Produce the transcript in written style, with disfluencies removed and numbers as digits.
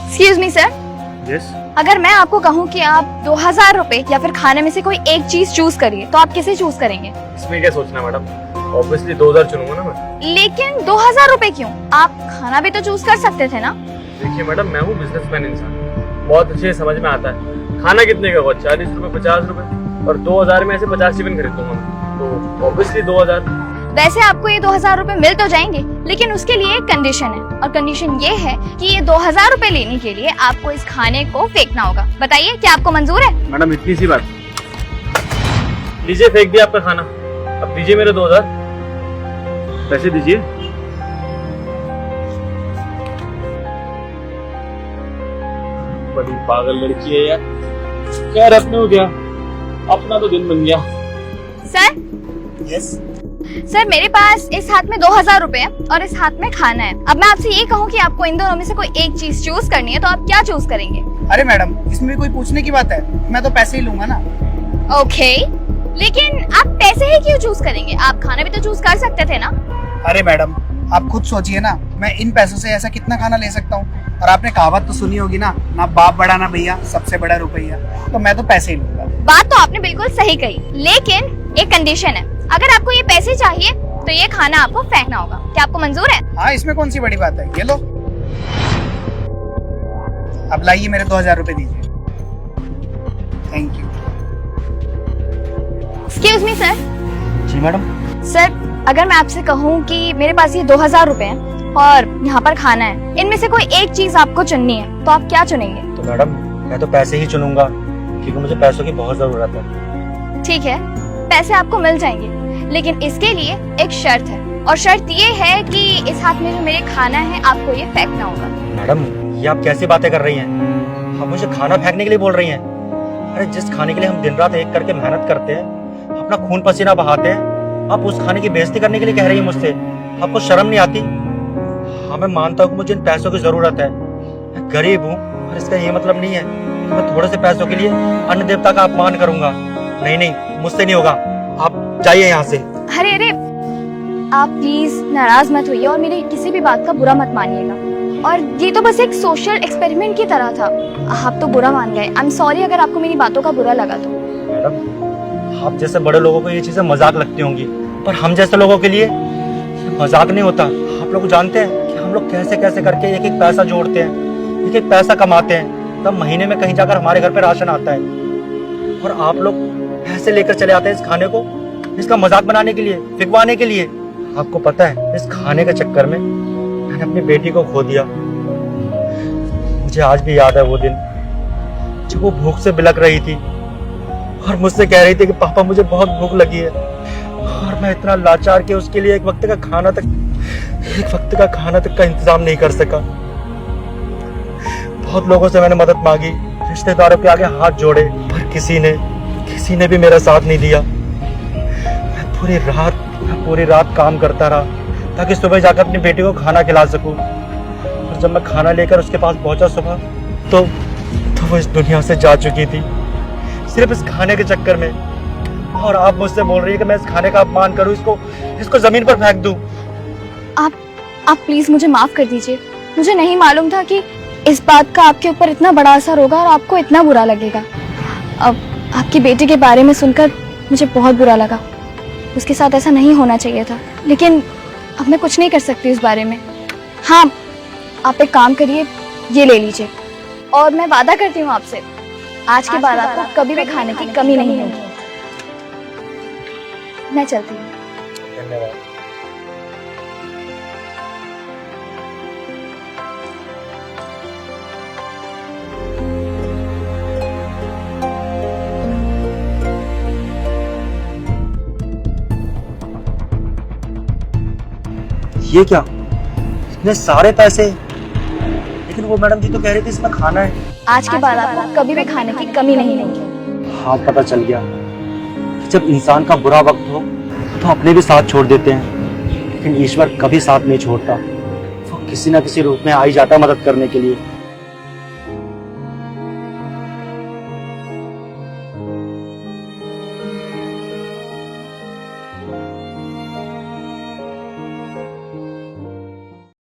Excuse me sir, yes. अगर मैं आपको कहूँ कि आप 2000 रुपए या फिर खाने में से कोई एक चीज चूज करिए तो आप किसे चूज करेंगे? इसमें क्या सोचना मैडम, ऑब्वियसली 2000 चुनूंगा ना मैं। लेकिन 2000 रुपए क्यों? आप खाना भी तो चूज कर सकते थे ना। देखिए मैडम, मैं हूँ बिजनेसमैन इंसान, बहुत अच्छे से समझ में आता है खाना कितने का होगा, 40 रुपए 50 रुपए, और 2000 में ऐसे 50 टिफिन खरीद दूंगा मैं, तो ऑब्वियसली 2000। वैसे आपको ये 2000 रुपए मिल तो जाएंगे, लेकिन उसके लिए एक कंडीशन है, और कंडीशन ये है कि ये 2000 रुपए लेने के लिए आपको इस खाने को फेंकना होगा। बताइए, क्या आपको मंजूर है? मैडम इतनी सी बात, लीजिए फेंक दिया आपका खाना, अब दीजिए मेरे 2000 पैसे दीजिए। बड़ी पागल लड़की है यार। खैर अपने हो गया, अपना तो दिन बन गया। Sir, yes. सर मेरे पास इस हाथ में 2000 रुपए है और इस हाथ में खाना है। अब मैं आपसे ये कहूँ कि आपको इन दोनों में से कोई एक चीज चूज करनी है तो आप क्या चूज करेंगे? अरे मैडम, इसमें भी कोई पूछने की बात है, मैं तो पैसे ही लूंगा ना। ओके, लेकिन आप पैसे ही क्यों चूज करेंगे? आप खाना भी तो चूज कर सकते थे ना। अरे मैडम, आप खुद सोचिए ना, मैं इन पैसों से ऐसा कितना खाना ले सकता हूँ। और आपने कहावत तो सुनी होगी ना, ना बाप बड़ा ना भैया, सबसे बड़ा रुपया। तो मैं तो पैसे ही लूंगा। बात तो आपने बिल्कुल सही कही, लेकिन एक कंडीशन है, अगर आपको ये पैसे चाहिए तो ये खाना आपको फेंकना होगा। क्या आपको मंजूर है? हाँ, इसमें कौन सी बड़ी बात है, ये लो। अब लाइए, मेरे 2000 रुपए दीजिए। Thank you. Excuse me sir. जी मैडम। सर, अगर मैं आपसे कहूँ कि मेरे पास ये 2000 रुपए हैं और यहाँ पर खाना है, इनमें से कोई एक चीज आपको चुननी है तो आप क्या चुनेंगे? तो मैडम मैं तो पैसे ही चुनूंगा, क्योंकि मुझे पैसों की बहुत जरूरत है। ठीक है, पैसे आपको मिल जाएंगे, लेकिन इसके लिए एक शर्त है, और शर्त ये है कि इस हाथ में जो मेरे खाना है आपको ये फेंकना होगा। मैडम ये आप कैसी बातें कर रही हैं? आप मुझे खाना फेंकने के लिए बोल रही हैं? अरे जिस खाने के लिए हम दिन रात एक करके मेहनत करते हैं, अपना खून पसीना बहाते हैं, आप उस खाने की बेइज्जती करने के लिए कह रही हैं मुझसे? आपको शर्म नहीं आती? हाँ मैं मानता हूँ कि मुझे इन पैसों की जरूरत है, मैं गरीब हूँ, और इसका ये मतलब नहीं है कि मैं थोड़े से पैसों के लिए अन्न देवता का अपमान करूंगा। नहीं नहीं, मुझसे नहीं होगा, आप जाइए यहाँ से। अरे अरे, आप प्लीज नाराज मत होइए और मेरी किसी भी बात का बुरा मत मानिएगा। और ये तो बस एक सोशल एक्सपेरिमेंट की तरह था, आप तो बुरा मान गए। आई एम सॉरी अगर आपको मेरी बातों का बुरा लगा तो। मैडम आप जैसे बड़े लोगों को ये चीजें मजाक लगती होंगी, पर हम जैसे लोगों के लिए ये मजाक नहीं होता। आप लोग जानते हैं कि हम लोग कैसे कैसे करके एक एक पैसा जोड़ते हैं, एक एक पैसा कमाते हैं, तब महीने में कहीं जाकर हमारे घर पे राशन आता है, और आप लोग ऐसे लेकर चले आते हैं इस खाने को, इसका मजाक बनाने के लिए, फिकवाने के लिए। आपको पता है इस खाने के चक्कर में मैंने अपनी बेटी को खो दिया। मुझे आज भी याद है वो दिन जब वो भूख से बिलक रही थी और मुझसे कह रही थी कि पापा मुझे बहुत भूख लगी है, और मैं इतना लाचार कि उसके लिए एक वक्त का खाना तक का इंतजाम नहीं कर सका। बहुत लोगों से मैंने मदद मांगी, रिश्तेदारों के आगे हाथ जोड़े, पर किसी ने भी मेरा साथ नहीं दिया। मैं पूरी रात काम करता रहा ताकि सुबह जाकर अपनी बेटी को खाना खिला सकूं। और जब मैं खाना लेकर उसके पास पहुंचा सुबह, तो वो इस दुनिया से जा चुकी थी, सिर्फ इस खाने के चक्कर में। और आप मुझसे बोल रही है कि मैं इस खाने का अपमान करूं, इसको जमीन पर फेंक दूं। आप प्लीज मुझे माफ कर दीजिए। मुझे नहीं मालूम था कि इस बात का आपके ऊपर इतना बड़ा असर होगा और आपको इतना बुरा लगेगा। अब आपकी बेटी के बारे में सुनकर मुझे बहुत बुरा लगा, उसके साथ ऐसा नहीं होना चाहिए था, लेकिन अब मैं कुछ नहीं कर सकती इस बारे में। हाँ, आप एक काम करिए, ये ले लीजिए, और मैं वादा करती हूँ आपसे, आज के बाद आपको कभी भी खाने की कमी नहीं होगी। मैं चलती हूँ। धन्यवाद। ये क्या, इतने सारे पैसे? लेकिन वो मैडम जी तो कह रही थी इसमें खाना है। आज के बाद आपको कभी भी खाने की कमी नहीं होगी। हाँ पता चल गया कि जब इंसान का बुरा वक्त हो तो अपने भी साथ छोड़ देते हैं, लेकिन ईश्वर कभी साथ नहीं छोड़ता। वो किसी न किसी रूप में आ ही जाता मदद करने के लिए।